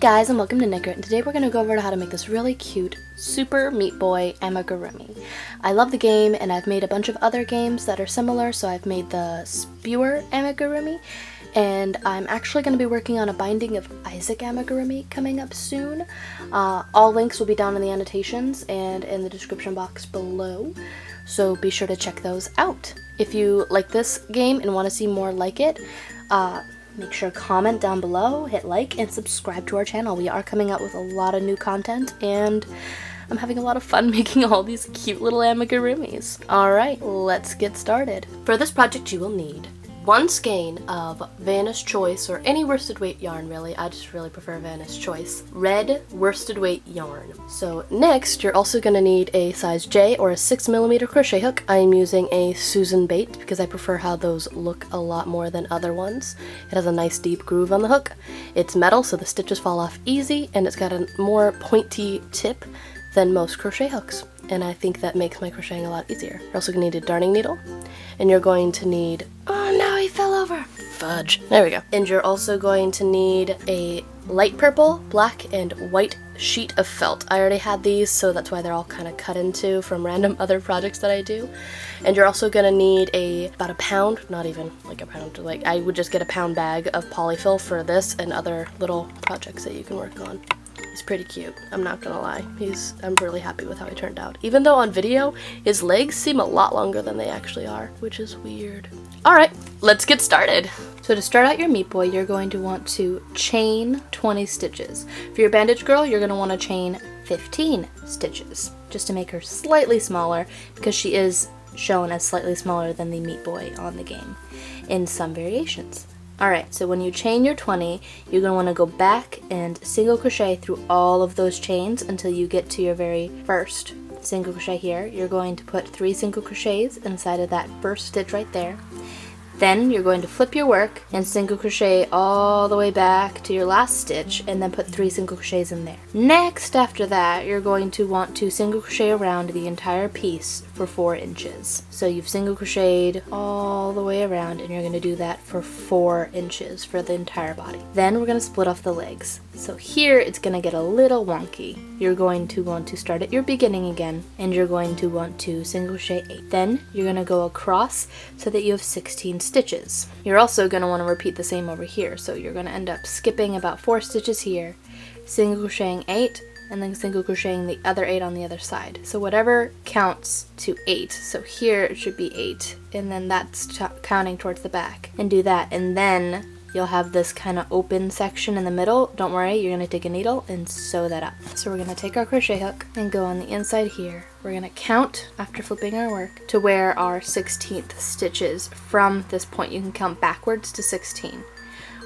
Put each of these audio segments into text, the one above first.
guys, and welcome to Nickert, and today we're going to go over how to make this really cute Super Meat Boy amigurumi. I love the game, and I've made a bunch of other games that are similar, so I've made the Spewer amigurumi, and I'm actually going to be working on a Binding of Isaac amigurumi coming up soon. All links will be down in the annotations and in the description box below, so be sure to check those out. If you like this game and want to see more like it, make sure to comment down below, hit like, and subscribe to our channel. We are coming out with a lot of new content, and I'm having a lot of fun making all these cute little amigurumis. Alright, let's get started. For this project you will need 1 skein of Vanna's Choice, or any worsted weight yarn really, I just really prefer Vanna's Choice, red worsted weight yarn. So next you're also going to need a size J or a 6mm crochet hook. I am using a Susan bait because I prefer how those look a lot more than other ones. It has a nice deep groove on the hook. It's metal so the stitches fall off easy, and it's got a more pointy tip than most crochet hooks, and I think that makes my crocheting a lot easier. You're also going to need a darning needle, and you're going to need, oh no, he fell over, fudge, there we go. And you're also going to need a light purple, black, and white sheet of felt. I already had these, so that's why they're all kind of cut into from random other projects that I do. And you're also going to need about a pound, not even like a pound, like I would just get a pound bag of polyfill for this and other little projects that you can work on. He's pretty cute, I'm not gonna lie. I'm really happy with how he turned out. Even though on video, his legs seem a lot longer than they actually are, which is weird. Alright, let's get started. So to start out your Meat Boy, you're going to want to chain 20 stitches. For your Bandage Girl, you're going to want to chain 15 stitches, just to make her slightly smaller, because she is shown as slightly smaller than the Meat Boy on the game, in some variations. Alright, so when you chain your 20, you're going to want to go back and single crochet through all of those chains until you get to your very first single crochet here. You're going to put 3 single crochets inside of that first stitch right there. Then you're going to flip your work and single crochet all the way back to your last stitch, and then put 3 single crochets in there. Next, after that, you're going to want to single crochet around the entire piece for 4 inches. So you've single crocheted all the way around, and you're going to do that for 4 inches for the entire body. Then we're going to split off the legs. So here it's going to get a little wonky. You're going to want to start at your beginning again, and you're going to want to single crochet 8. Then you're going to go across so that you have 16 stitches. You're also going to want to repeat the same over here, so you're going to end up skipping about 4 stitches here, single crocheting 8, and then single crocheting the other 8 on the other side. So whatever counts to 8. So here it should be 8, and then that's counting towards the back. And do that, and then you'll have this kind of open section in the middle. Don't worry, you're going to take a needle and sew that up. So we're going to take our crochet hook and go on the inside here. We're going to count, after flipping our work, to where our 16th stitch is. From this point you can count backwards to 16,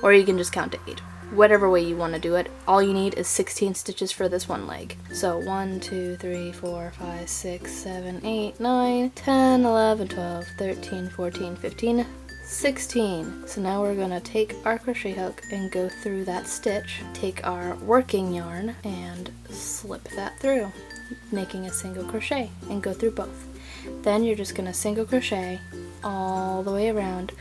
or you can just count to 8. Whatever way you want to do it. All you need is 16 stitches for this one leg. So 1, 2, 3, 4, 5, 6, 7, 8, 9, 10, 11, 12, 13, 14, 15, 16. So now we're going to take our crochet hook and go through that stitch, take our working yarn and slip that through, making a single crochet, and go through both. Then you're just going to single crochet all the way around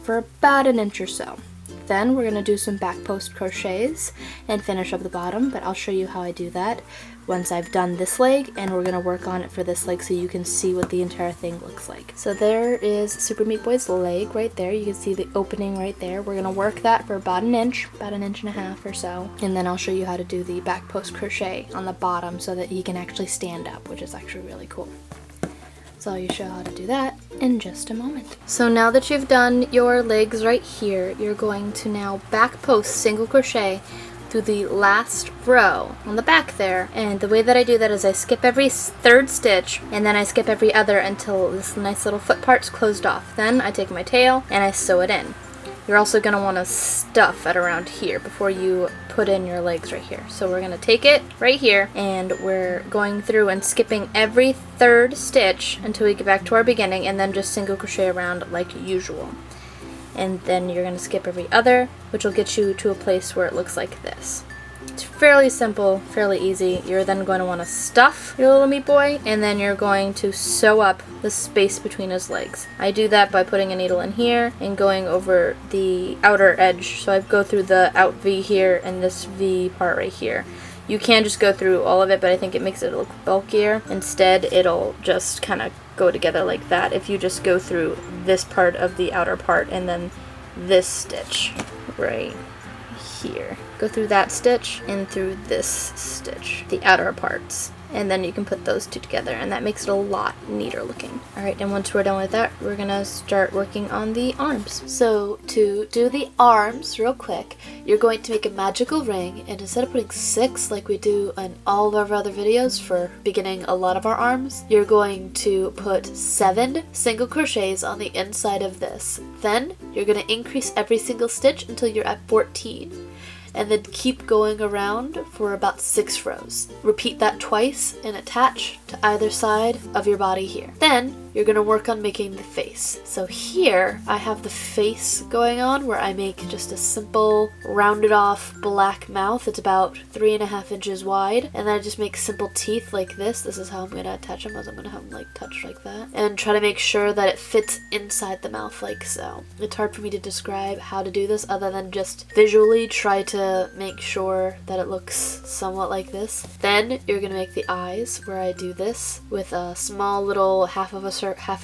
for about an inch or so. Then we're going to do some back post crochets and finish up the bottom, but I'll show you how I do that once I've done this leg, and we're going to work on it for this leg so you can see what the entire thing looks like. So there is Super Meat Boy's leg right there. You can see the opening right there. We're going to work that for about an inch and a half or so, and then I'll show you how to do the back post crochet on the bottom so that he can actually stand up, which is actually really cool. So I'll show you how to do that in just a moment. So now that you've done your legs right here, you're going to now back post single crochet through the last row on the back there. And the way that I do that is I skip every 3rd stitch, and then I skip every other until this nice little foot part's closed off. Then I take my tail and I sew it in. You're also going to want to stuff it around here before you put in your legs right here. So we're going to take it right here, and we're going through and skipping every 3rd stitch until we get back to our beginning, and then just single crochet around like usual. And then you're going to skip every other, which will get you to a place where it looks like this. It's fairly simple, fairly easy. You're then going to want to stuff your little meat boy, and then you're going to sew up the space between his legs. I do that by putting a needle in here and going over the outer edge. So I go through the out V here and this V part right here. You can just go through all of it, but I think it makes it look bulkier. Instead, it'll just kind of go together like that if you just go through this part of the outer part and then this stitch right here. Go through that stitch and through this stitch, the outer parts. And then you can put those two together, and that makes it a lot neater looking. Alright, and once we're done with that, we're gonna start working on the arms. So to do the arms real quick, you're going to make a magical ring, and instead of putting 6 like we do in all of our other videos for beginning a lot of our arms, you're going to put 7 single crochets on the inside of this. Then you're going to increase every single stitch until you're at 14. And then keep going around for about 6 rows. Repeat that twice and attach to either side of your body here. Then you're going to work on making the face. So here I have the face going on where I make just a simple rounded off black mouth. It's about 3.5 inches wide, and then I just make simple teeth like this. This is how I'm going to attach them, as I'm going to have them like touch like that, and try to make sure that it fits inside the mouth like so. It's hard for me to describe how to do this other than just visually try to make sure that it looks somewhat like this. Then you're going to make the eyes, where I do this with a small little half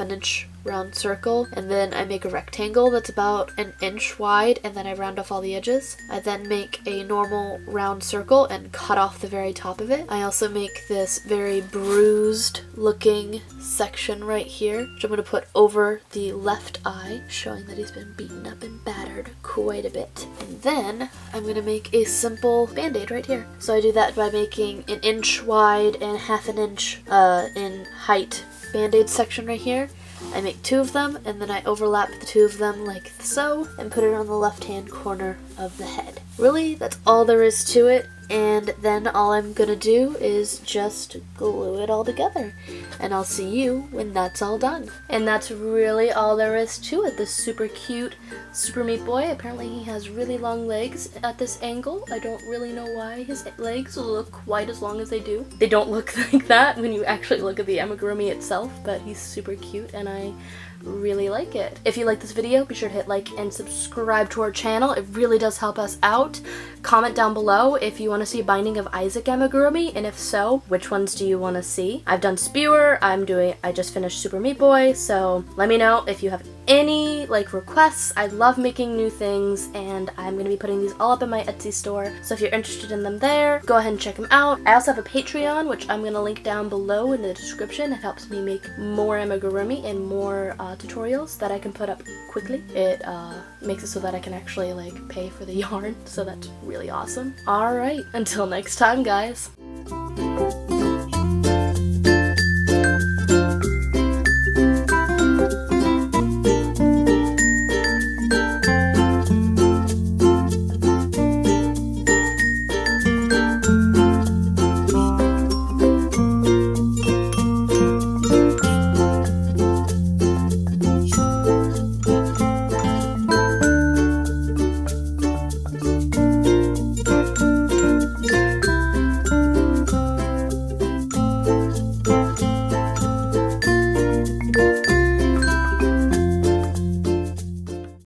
an inch round circle, and then I make a rectangle that's about an inch wide, and then I round off all the edges. I then make a normal round circle and cut off the very top of it. I also make this very bruised looking section right here, which I'm going to put over the left eye, showing that he's been beaten up and battered quite a bit. And then I'm going to make a simple band-aid right here. So I do that by making an inch wide and half an inch in height band-aid section right here. I make 2 of them, and then I overlap the 2 of them like so, and put it on the left-hand corner of the head. Really, that's all there is to it, and then all I'm gonna do is just glue it all together, and I'll see you when that's all done. And that's really all there is to it. This super cute Super Meat Boy. Apparently he has really long legs at this angle. I don't really know why his legs look quite as long as they do. They don't look like that when you actually look at the amigurumi itself, but he's super cute and I really like it. If you like this video, be sure to hit like and subscribe to our channel. It really does help us out. Comment down below if you want to see a Binding of Isaac amigurumi, and if so, which ones do you want to see? I've done Spewer, I just finished Super Meat Boy, so let me know if you have any requests. I love making new things, and I'm going to be putting these all up in my Etsy store, so if you're interested in them there, go ahead and check them out. I also have a Patreon, which I'm going to link down below in the description. It helps me make more amigurumi and more tutorials that I can put up quickly. It makes it so that I can actually pay for the yarn, so that's really awesome. Alright, until next time guys.